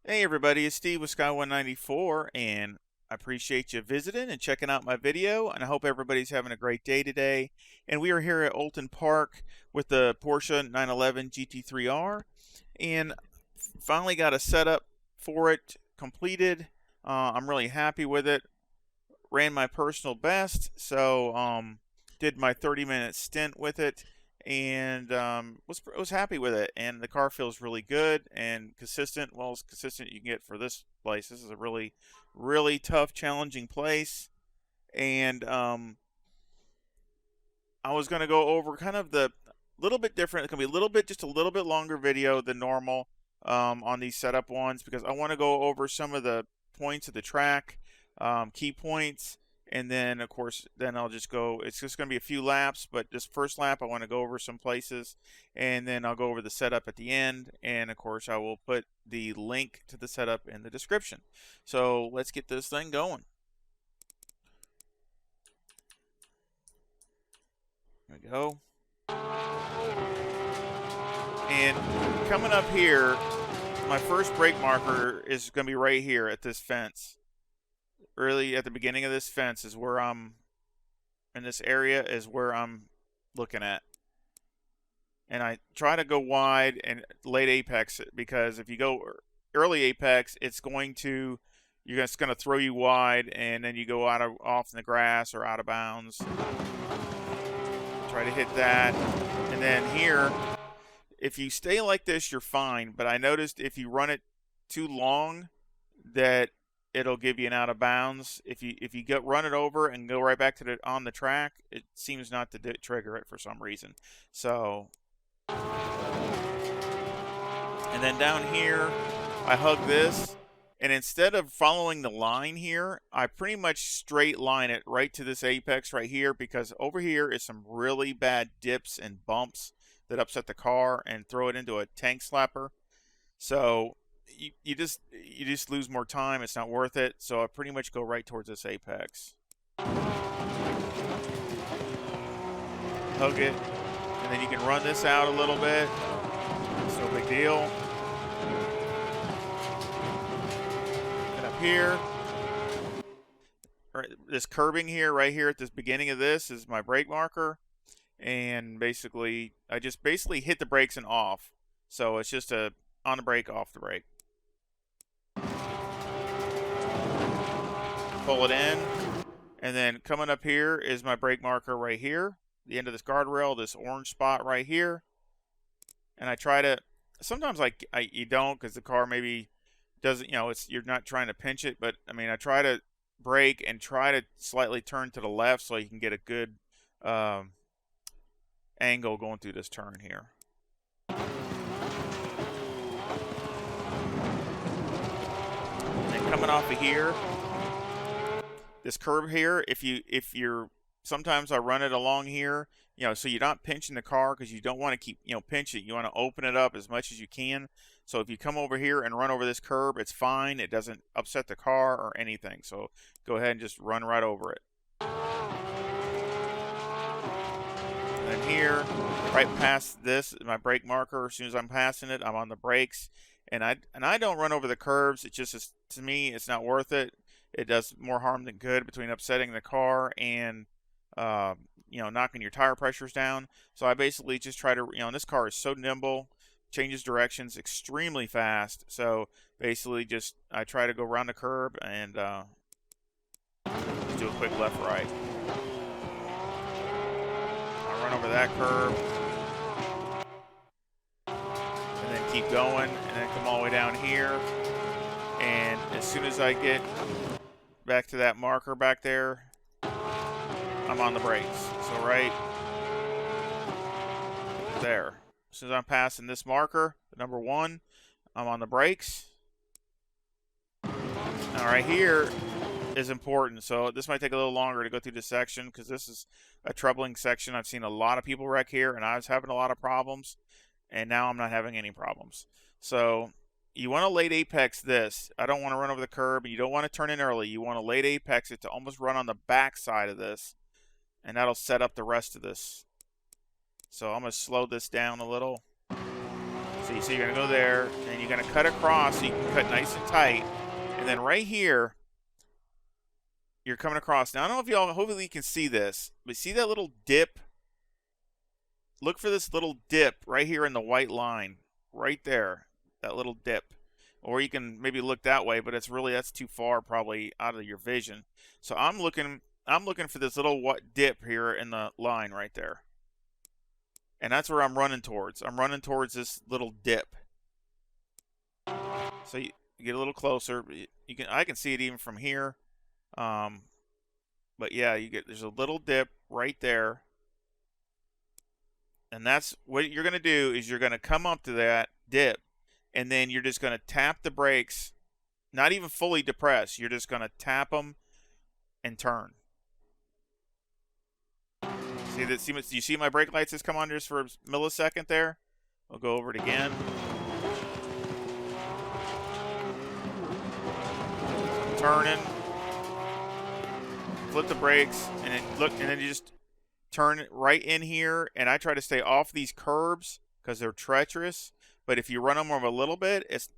Hey everybody, it's Steve with Sky194, and I appreciate you visiting and checking out my video, and I hope everybody's having a great day today. And we are here at Oulton Park with the Porsche 911 GT3R, and finally got a setup for it completed. I'm really happy with it. Ran my personal best, so did my 30-minute stint with it, and was happy with it. And the car feels really good and consistent. Well, as consistent you can get for this place. This is a really tough, challenging place. And I was going to go over kind of the little bit different. It's going to be just a little bit longer video than normal on these setup ones, because I want to go over some of the points of the track, key points, and then of course I'll just go. It's just going to be a few laps, but this first lap I want to go over some places, and then I'll go over the setup at the end, and of course I will put the link to the setup in the description. So let's get this thing going. There we go. And coming up here, my first brake marker is going to be right here at this fence. Really at the beginning of this fence is where I'm, in this area is where I'm looking at. And I try to go wide and late apex, because if you go early apex, it's going to throw you wide, and then you go off in the grass or out of bounds. Try to hit that. And then here, if you stay like this, you're fine. But I noticed if you run it too long, that it'll give you an out of bounds. If you run it over and go right back to on the track, it seems not to trigger it for some reason. So, and then down here, I hug this, and instead of following the line here, I pretty much straight line it right to this apex right here, because over here is some really bad dips and bumps that upset the car and throw it into a tank slapper. So you just lose more time. It's not worth it. So I pretty much go right towards this apex. Hug it, and then you can run this out a little bit. It's no big deal. And up here, this curbing here, right here at this beginning of this, is my brake marker. And basically, I just hit the brakes and off. So it's just a on the brake, off the brake. Pull it in. And then coming up here is my brake marker right here. The end of this guardrail, this orange spot right here. And I try to, sometimes you don't, because the car maybe doesn't, you're not trying to pinch it. But I mean, I try to brake and try to slightly turn to the left so you can get a good angle going through this turn here. And coming off of here, this curb here, if you're sometimes I run it along here, so you're not pinching the car, because you don't want to keep pinch it. You want to open it up as much as you can. So if you come over here and run over this curb, it's fine. It doesn't upset the car or anything. So go ahead and just run right over it. And here, right past this, my brake marker. As soon as I'm passing it, I'm on the brakes, and I don't run over the curbs. It just to me, it's not worth it. It does more harm than good between upsetting the car and knocking your tire pressures down. So I basically just try to, this car is so nimble, changes directions extremely fast. So basically, I try to go around the curb and just do a quick left right. Run over that curb, and then keep going, and then come all the way down here. And as soon as I get back to that marker back there, I'm on the brakes. So right there, as soon as I'm passing this marker, number 1, I'm on the brakes. Now right here is important. So this might take a little longer to go through this section, because this is a troubling section. I've seen a lot of people wreck here, and I was having a lot of problems, and now I'm not having any problems. So you want to late apex this. I don't want to run over the curb, and you don't want to turn in early. You want to late apex it to almost run on the back side of this, and that'll set up the rest of this. So I'm going to slow this down a little. So you see you're going to go there, and you're going to cut across so you can cut nice and tight. And then right here, you're coming across. Now, I don't know if y'all, hopefully you can see this, but see that little dip? Look for this little dip right here in the white line. Right there, that little dip. Or you can maybe look that way, but that's too far probably out of your vision. So I'm looking for this little dip here in the line right there. And that's where I'm running towards. I'm running towards this little dip. So you get a little closer. I can see it even from here. But yeah, there's a little dip right there. And that's what you're going to do is you're going to come up to that dip, and then you're just going to tap the brakes, not even fully depress. You're just going to tap them and turn. See that? Do you see my brake lights just come on just for a millisecond there? We'll go over it again. Turning. Flip the brakes, and then you just turn right in here, and I try to stay off these curbs because they're treacherous. But if you run them over a little bit, it's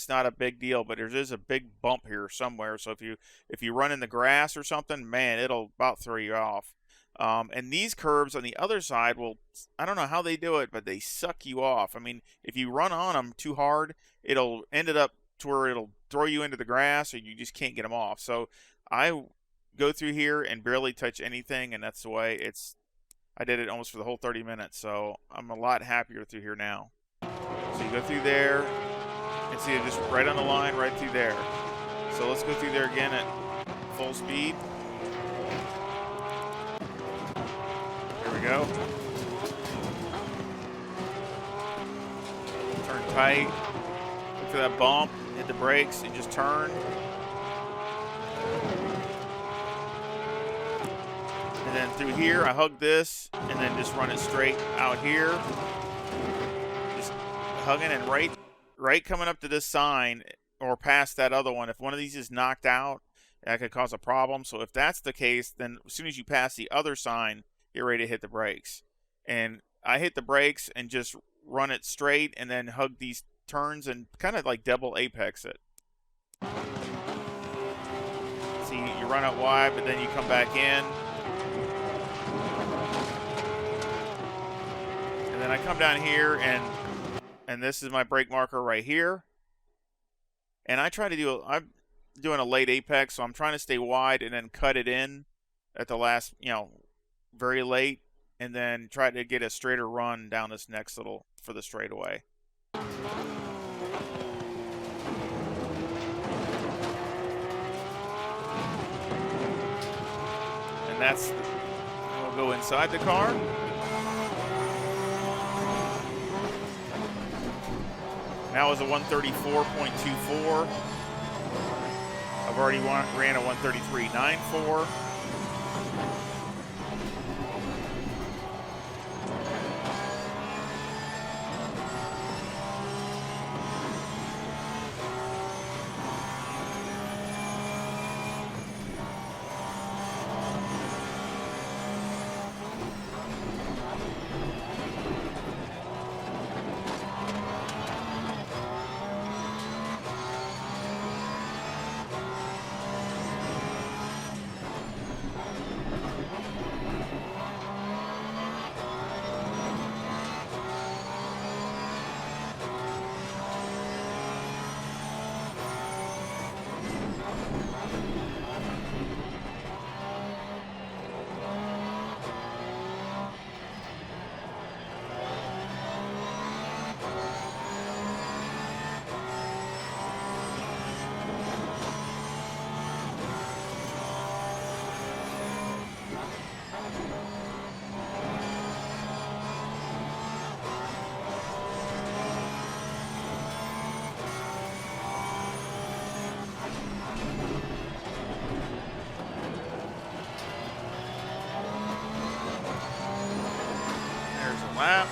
not a big deal. But there is a big bump here somewhere. So if you run in the grass or something, man, it'll about throw you off. And these curbs on the other side I don't know how they do it, but they suck you off. I mean, if you run on them too hard, it'll end it up to where it'll throw you into the grass, or you just can't get them off. So I go through here and barely touch anything, and that's the way I did it almost for the whole 30 minutes, so I'm a lot happier through here now. So you go through there and see it just right on the line right through there. So let's go through there again at full speed. Here we go. Turn tight. Look for that bump. Hit the brakes and just turn. And then through here, I hug this, and then just run it straight out here. Just hugging, and right coming up to this sign or past that other one. If one of these is knocked out, that could cause a problem. So if that's the case, then as soon as you pass the other sign, you're ready to hit the brakes. And I hit the brakes and just run it straight, and then hug these turns and kind of like double apex it. See, you run out wide, but then you come back in. And then I come down here, and this is my brake marker right here. And I'm doing a late apex, so I'm trying to stay wide and then cut it in at the last, very late, and then try to get a straighter run down this next for the straightaway. And we'll go inside the car. Now is a 134.24. I've already ran a 133.94. Lap.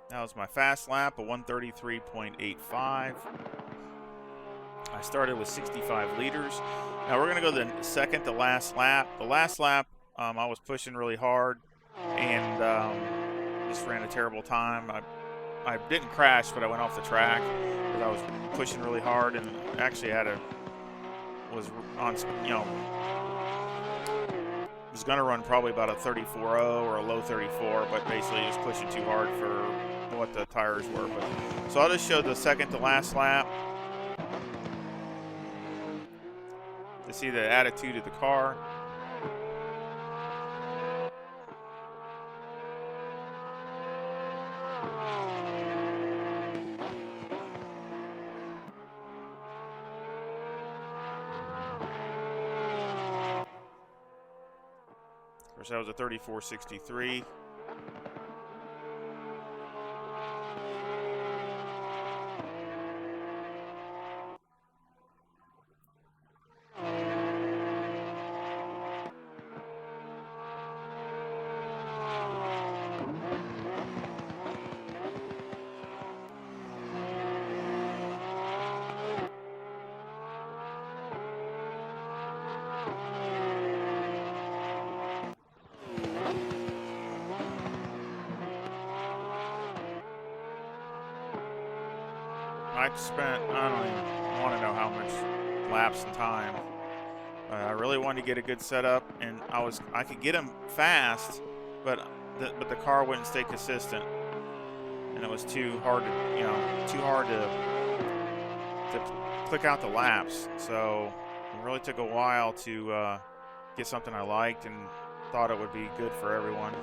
That was my fast lap, a 133.85. I started with 65 liters. Now we're going to go the second to last lap. The last lap, I was pushing really hard and just ran a terrible time. I didn't crash, but I went off the track because I was pushing really hard and actually was on, was going to run probably about a 34.0 or a low 34, but basically just pushing too hard for what the tires were. So I'll just show the second to last lap to see the attitude of the car. Of course, that was a 34.63. I spent, I don't even want to know how much laps and time. I really wanted to get a good setup, and I could get them fast, but the car wouldn't stay consistent, and it was too hard to click out the laps. So it really took a while to get something I liked and thought it would be good for everyone.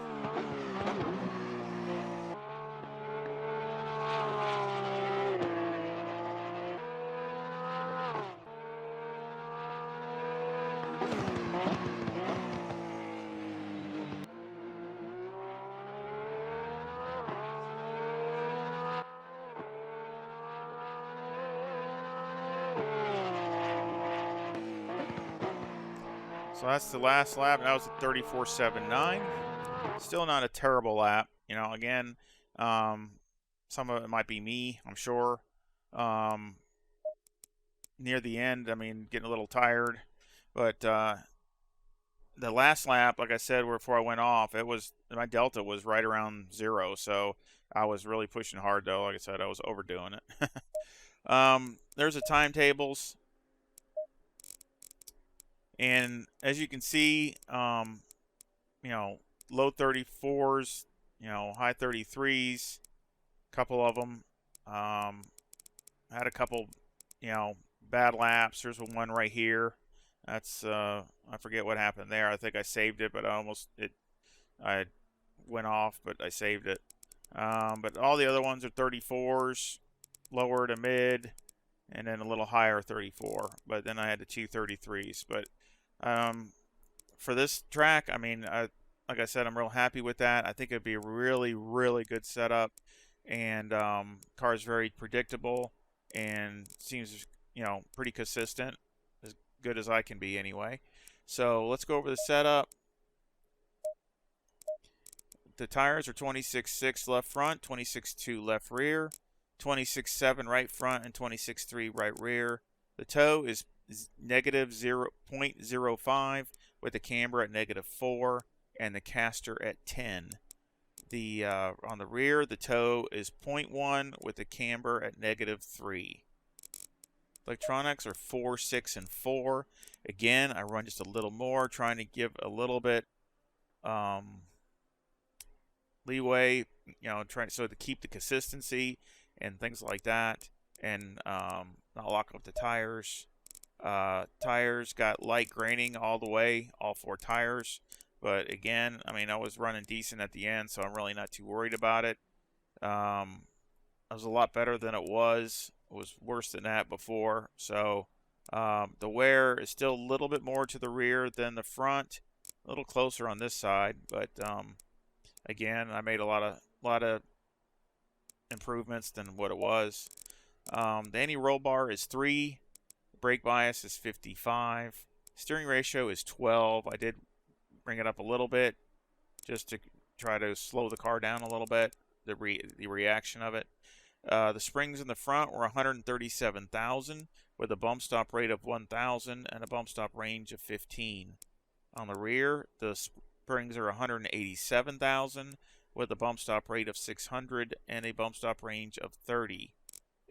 So that's the last lap. That was a 34.79. Still not a terrible lap. Again, some of it might be me, I'm sure. Near the end, I mean, getting a little tired. But the last lap, like I said, before I went off, my delta was right around 0. So I was really pushing hard, though. Like I said, I was overdoing it. There's the timetables. And as you can see, low 34s, high 33s, a couple of them. Had a couple, bad laps. There's one right here. That's, I forget what happened there. I think I saved it, but I went off, but I saved it. But all the other ones are 34s, lower to mid, and then a little higher 34. But then I had the two 33s. But for this track, I mean, like I said, I'm real happy with that. I think it'd be a really, really good setup, and car's very predictable and seems, pretty consistent, as good as I can be anyway. So let's go over the setup. The tires are 26.6 left front, 26.2 left rear, 26.7 right front, and 26.3 right rear. The toe is negative 0.05 with the camber at -4 and the caster at 10. On the rear, the toe is 0.1 with the camber at -3. Electronics are 4, 6, and 4. Again, I run just a little more, trying to give a little bit leeway, trying to keep the consistency and things like that, and not lock up the tires. Tires got light graining all the way, all 4 tires. But again, I mean, I was running decent at the end, so I'm really not too worried about it. It was a lot better than it was. It was worse than that before. So the wear is still a little bit more to the rear than the front, a little closer on this side. But again, I made a lot of improvements than what it was. The anti-roll bar is 3. Brake bias is 55. Steering ratio is 12. I did bring it up a little bit just to try to slow the car down a little bit, the reaction of it. The springs in the front were 137,000. with a bump stop rate of 1,000 and a bump stop range of 15. On the rear, the springs are 187,000 with a bump stop rate of 600 and a bump stop range of 30.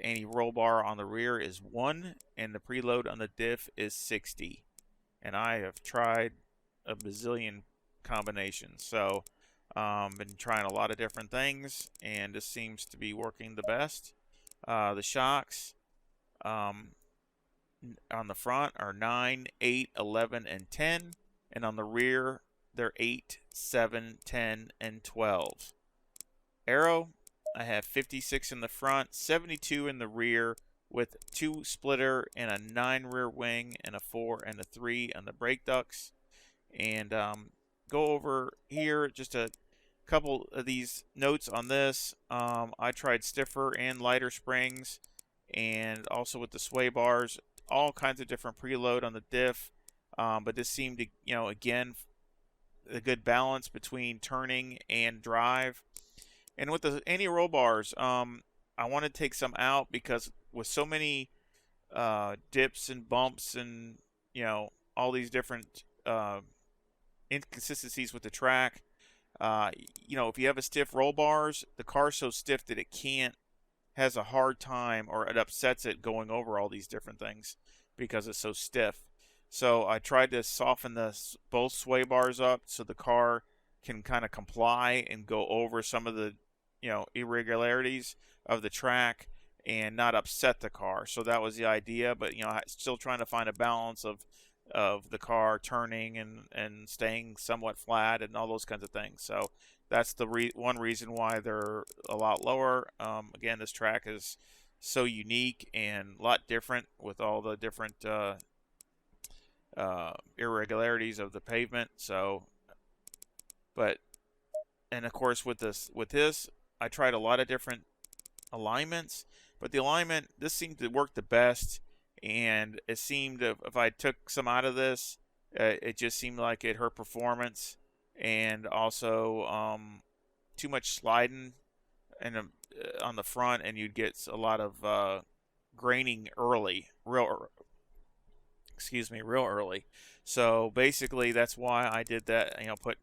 Any roll bar on the rear is 1 and the preload on the diff is 60. And I have tried a bazillion combinations, so been trying a lot of different things, and this seems to be working the best. The shocks on the front are 9, 8, 11, and 10, and on the rear they're 8, 7, 10, and 12. Aero, I have 56 in the front, 72 in the rear, with 2 splitter and a 9 rear wing and a 4 and a 3 on the brake ducts. And go over here just a couple of these notes on this. I tried stiffer and lighter springs, and also with the sway bars, all kinds of different preload on the diff. But this seemed to, again, a good balance between turning and drive. And with the anti-roll bars, I want to take some out because with so many dips and bumps and all these different inconsistencies with the track, if you have a stiff roll bars, the car's so stiff that it has a hard time, or it upsets it going over all these different things because it's so stiff. So I tried to soften both sway bars up so the car can kind of comply and go over some of the irregularities of the track and not upset the car. So that was the idea, but still trying to find a balance of the car turning and staying somewhat flat and all those kinds of things. So that's the one reason why they're a lot lower. Again, this track is so unique and a lot different with all the different irregularities of the pavement. So, and of course with this, I tried a lot of different alignments, but the alignment, this seemed to work the best. And it seemed if I took some out of this, it just seemed like it hurt performance, and also too much sliding on the front, and you'd get a lot of graining real early. So basically, that's why I did that. Put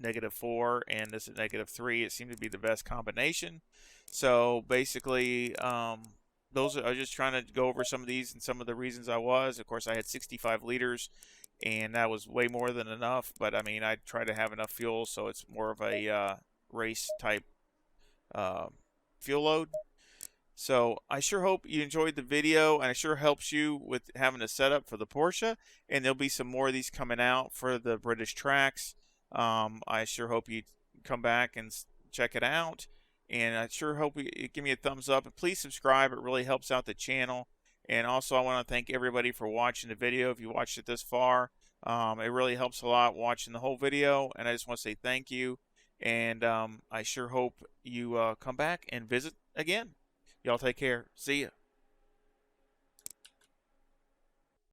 -4 and this is -3. It seemed to be the best combination. So basically, I was just trying to go over some of these and some of the reasons I was. Of course, I had 65 liters, and that was way more than enough. But I mean, I try to have enough fuel, so it's more of a race type fuel load. So I sure hope you enjoyed the video, and it sure helps you with having a setup for the Porsche. And there'll be some more of these coming out for the British tracks. I sure hope you come back and check it out. And I sure hope you give me a thumbs up. And please subscribe. It really helps out the channel. And also, I want to thank everybody for watching the video. If you watched it this far, it really helps a lot watching the whole video. And I just want to say thank you. And I sure hope you come back and visit again. Y'all take care. See ya.